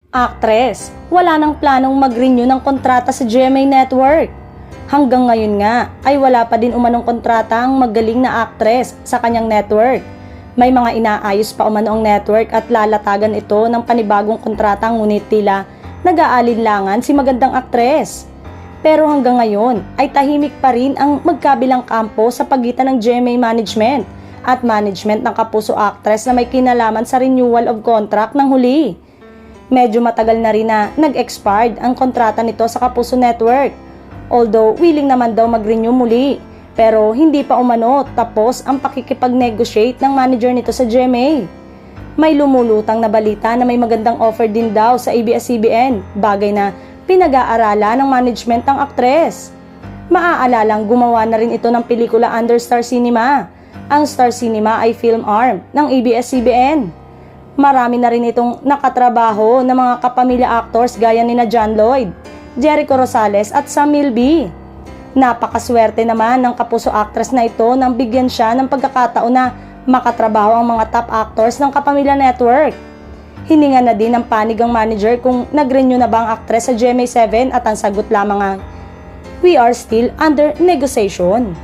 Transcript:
Actress, wala nang planong mag-renew ng kontrata sa GMA Network. Hanggang ngayon nga ay wala pa din umanong kontrata ang magaling na actress sa kanyang network. May mga inaayos pa umano ang network at lalatagan ito ng panibagong kontrata, ngunit tila nag-aalinlangan si magandang actress. Pero hanggang ngayon ay tahimik pa rin ang magkabilang kampo sa pagitan ng GMA Management at management ng Kapuso actress na may kinalaman sa renewal of contract ng huli. Medyo matagal na rin na nag-expired ang kontrata nito sa Kapuso Network. Although willing naman daw mag-renew muli, pero hindi pa umano tapos ang pakikipag-negotiate ng manager nito sa GMA. May lumulutang na balita na may magandang offer din daw sa ABS-CBN, bagay na pinag-aaralan ng management ng aktres. Maaalalang gumawa na rin ito ng pelikula under Star Cinema. Ang Star Cinema ay film arm ng ABS-CBN. Marami na rin itong nakatrabaho ng mga kapamilya actors gaya nina John Lloyd, Jericho Rosales at Sam Milby. Napakaswerte naman ng Kapuso actress na ito nang bigyan siya ng pagkakataon na makatrabaho ang mga top actors ng Kapamilya Network. Hininga na din ng panig ang manager kung nag-renew na ba ang actress sa GMA7 at ang sagot lamang ay, "We are still under negotiation."